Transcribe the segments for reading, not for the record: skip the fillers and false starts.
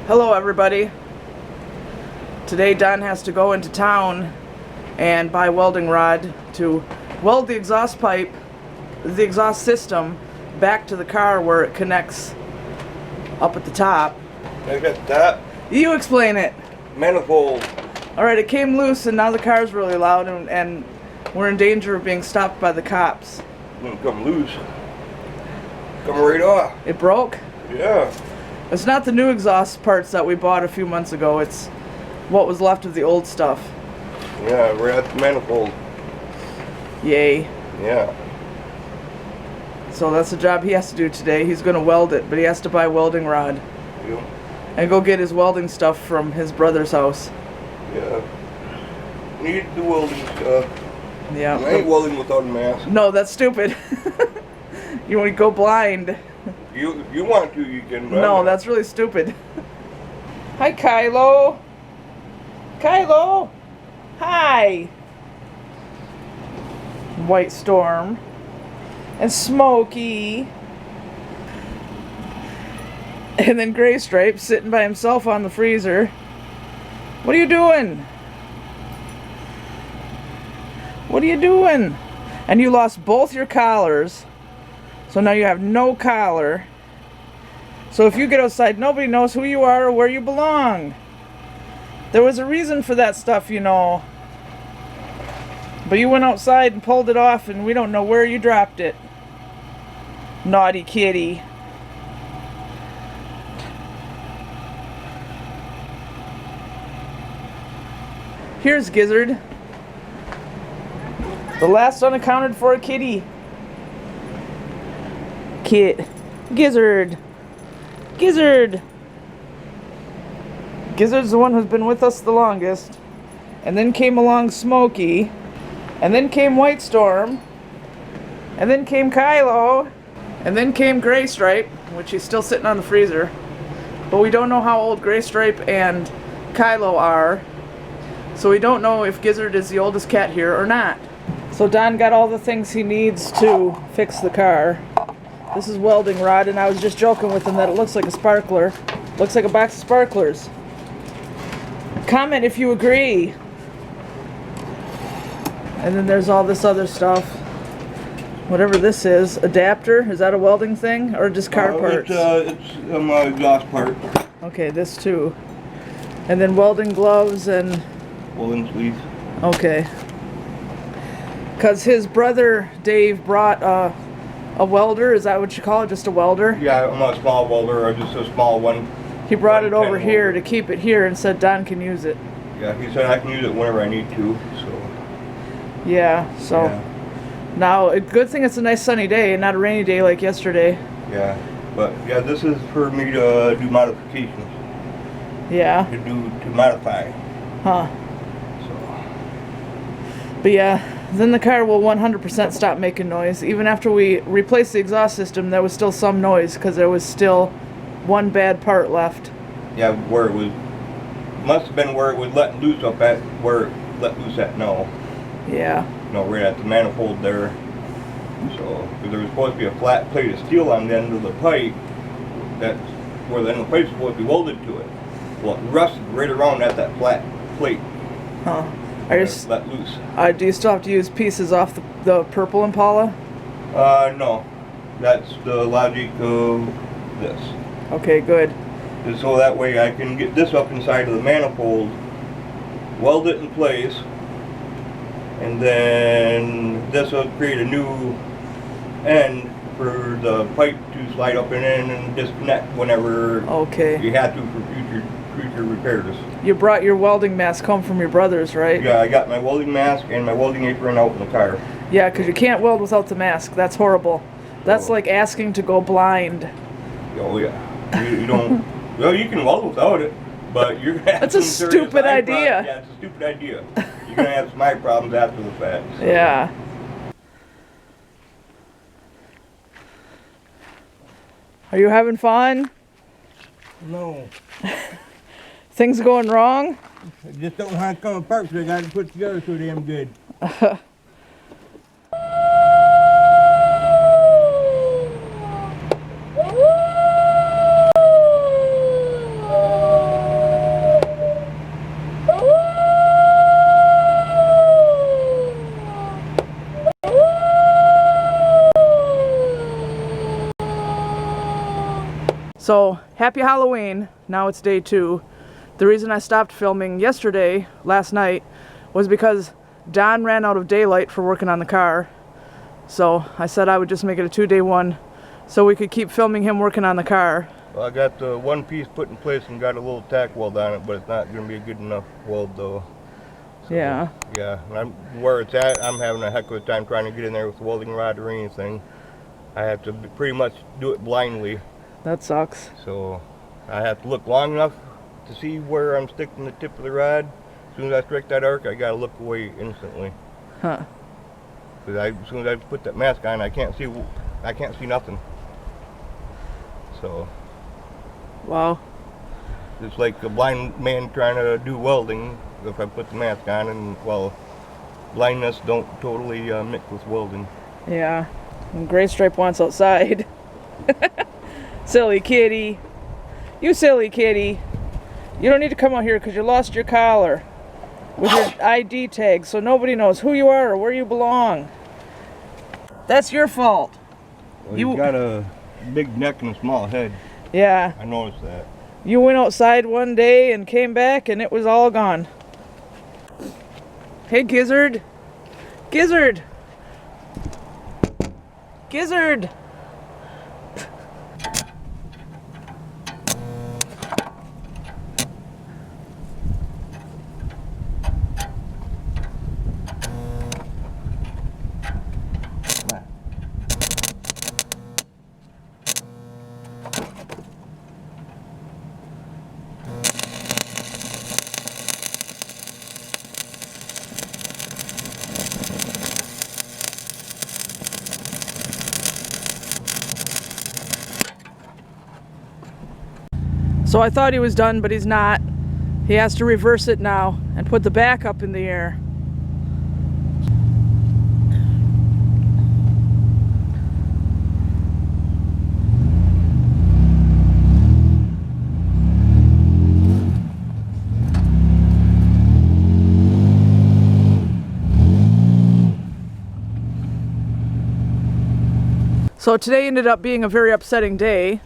Hello everybody. Today Don has to go into town and buy a welding rod to weld the exhaust pipe, the exhaust system, back to the car where it connects up at the top. I got that. You explain it. Manifold. Alright, it came loose and now the car's really loud and we're in danger of being stopped by the cops. Didn't come loose. Come right off. It broke? Yeah. It's not the new exhaust parts that we bought a few months ago, it's what was left of the old stuff. Yeah, we're at the manifold. Yay. Yeah. So that's the job he has to do today. He's going to weld it, but he has to buy a welding rod. Yeah. And go get his welding stuff from his brother's house. Yeah. Need the welding stuff. Yeah. I ain't welding without a mask. No, that's stupid. You want to go blind. If you want to, you can. No, that's really stupid. Hi, Kylo. Kylo. Hi. White Storm. And Smokey. And then Gray Stripe sitting by himself on the freezer. What are you doing? What are you doing? And you lost both your collars. So now you have no collar. So if you get outside, nobody knows who you are or where you belong. There was a reason for that stuff, you know. But you went outside and pulled it off and we don't know where you dropped it. Naughty kitty. Here's Gizzard. The last unaccounted for kitty. Gizzard. Gizzard. Gizzard's the one who's been with us the longest. And then came along Smokey. And then came White Storm. And then came Kylo. And then came Gray Stripe, which is still sitting on the freezer. But we don't know how old Gray Stripe and Kylo are. So we don't know if Gizzard is the oldest cat here or not. So Don got all the things he needs to fix the car. This is welding rod, and I was just joking with him that it looks like a sparkler. Looks like a box of sparklers. Comment if you agree. And then there's all this other stuff. Whatever this is. Adapter? Is that a welding thing? Or just car parts? It's exhaust part. Okay, this too. And then welding gloves and... Welding sleeves. Okay. Because his brother Dave brought a welder, is that what you call it? Just a welder? Yeah, I'm a small welder, or just a small one. He brought it over here to keep it here and said Don can use it. Yeah, he said I can use it whenever I need to, so. Yeah, so. Yeah. Now, a good thing it's a nice sunny day and not a rainy day like yesterday. Yeah, but yeah, this is for me to do modifications. Yeah. To modify. Huh. So. But yeah. Then the car will 100% stop making noise. Even after we replaced the exhaust system, there was still some noise because there was still one bad part left. Yeah, where it was, must have been where it was letting loose up at, where it let loose at, no. Yeah. No, right at the manifold there. So, because there was supposed to be a flat plate of steel on the end of the pipe, that's where the end of the pipe is supposed to be welded to it. Well, it rusted right around at that flat plate. Huh. Let loose. Do you still have to use pieces off the purple Impala? No. That's the logic of this. Okay, good. And so that way I can get this up inside of the manifold, weld it in place, and then this will create a new end for the pipe to slide up and in and disconnect whenever you have to for future repairs. You brought your welding mask home from your brother's, right? Yeah, I got my welding mask and my welding apron out in the car. Yeah, because you can't weld without the mask. That's horrible. That's like asking to go blind. Oh yeah. You don't. Well, you can weld without it, but you're gonna have That's a stupid idea. Yeah, it's a stupid idea. You're gonna have some eye problems after the fact. So. Yeah. Are you having fun? No. Things going wrong? I just don't know how it come apart, so I got to put together so damn good. So, happy Halloween. Now it's day 2. The reason I stopped filming last night, was because Don ran out of daylight for working on the car. So I said I would just make it a 2-day one so we could keep filming him working on the car. Well, I got the one piece put in place and got a little tack weld on it, but it's not going to be a good enough weld though. So, yeah. Yeah, and where it's at, I'm having a heck of a time trying to get in there with the welding rod or anything. I have to pretty much do it blindly. That sucks. So I have to look long enough to see where I'm sticking the tip of the rod. As soon as I strike that arc, I gotta look away instantly. Huh. Because as soon as I put that mask on, I can't see nothing. So. Wow. It's like a blind man trying to do welding. If I put the mask on, and well, blindness don't totally mix with welding. Yeah. And Gray Stripe wants outside. Silly kitty. You silly kitty. You don't need to come out here because you lost your collar with your ID tag, so nobody knows who you are or where you belong. That's your fault. Well, you've got a big neck and a small head. Yeah. I noticed that. You went outside one day and came back and it was all gone. Hey, Gizzard. Gizzard. Gizzard. So I thought he was done, but he's not. He has to reverse it now and put the back up in the air. So today ended up being a very upsetting day,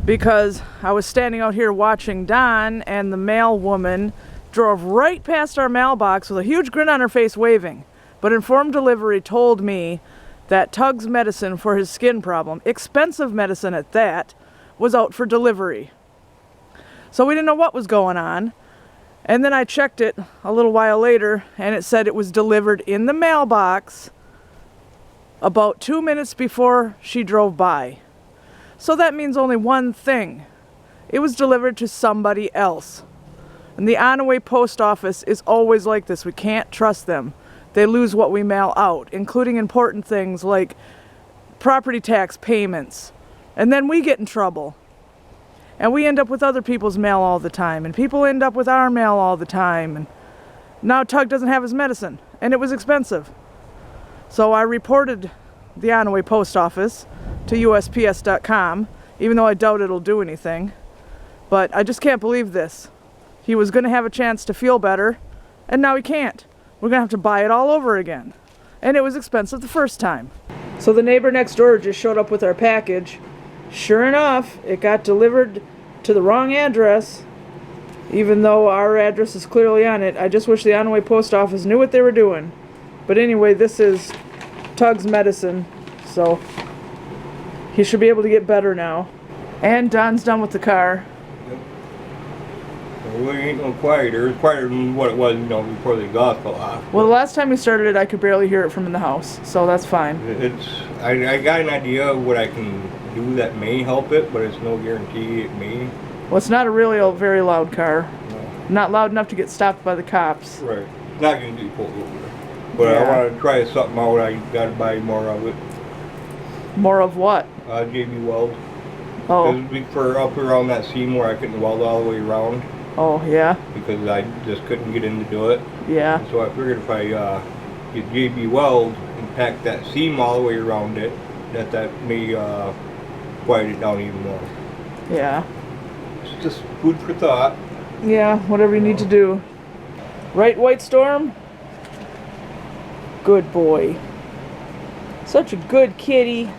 because I was standing out here watching Don, and the mailwoman drove right past our mailbox with a huge grin on her face waving. But Informed Delivery told me that Tug's medicine for his skin problem, expensive medicine at that, was out for delivery. So we didn't know what was going on. And then I checked it a little while later and it said it was delivered in the mailbox about 2 minutes before she drove by. So that means only one thing. It was delivered to somebody else. And the on-the-way post office is always like this. We can't trust them. They lose what we mail out, including important things like property tax payments. And then we get in trouble. And we end up with other people's mail all the time. And people end up with our mail all the time. And now Tug doesn't have his medicine. And it was expensive. So I reported the on-the-way post office to USPS.com, even though I doubt it'll do anything. But I just can't believe this. He was going to have a chance to feel better, and now he can't. We're going to have to buy it all over again. And it was expensive the first time. So the neighbor next door just showed up with our package. Sure enough, it got delivered to the wrong address, even though our address is clearly on it. I just wish the on-the-way post office knew what they were doing. But anyway, this is Tug's medicine, so he should be able to get better now. And Don's done with the car. Yep. Well, we ain't no quieter. It's quieter than what it was, before the exhaust fell off. Well, the last time we started it, I could barely hear it from in the house, so that's fine. I got an idea of what I can do that may help it, but it's no guarantee it may. Well, it's not a really very loud car. No. Not loud enough to get stopped by the cops. Right. Not going to be pulled over. But Yeah. I want to try something out. I got to buy more of it. More of what? JB weld. Oh. For up around that seam where I couldn't weld all the way around. Oh, yeah? Because I just couldn't get in to do it. Yeah. So I figured if I get JB weld and pack that seam all the way around it, that may quiet it down even more. Yeah. It's just food for thought. Yeah, whatever you need to do. Right, White Storm? Good boy. Such a good kitty.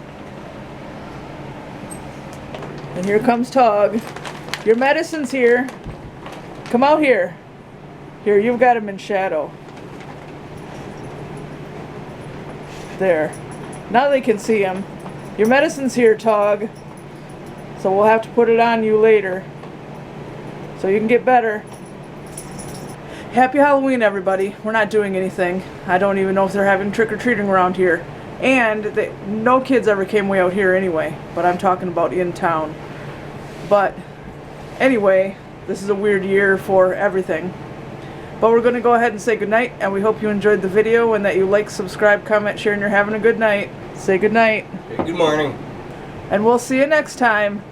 And here comes Tug. Your medicine's here. Come out here. Here, you've got him in shadow. There. Now they can see him. Your medicine's here, Tug. So we'll have to put it on you later. So you can get better. Happy Halloween, everybody. We're not doing anything. I don't even know if they're having trick-or-treating around here. And no kids ever came way out here anyway. But I'm talking about in town. But anyway, this is a weird year for everything. But we're going to go ahead and say goodnight. And we hope you enjoyed the video and that you like, subscribe, comment, share, and you're having a good night. Say goodnight. Okay, good morning. And we'll see you next time.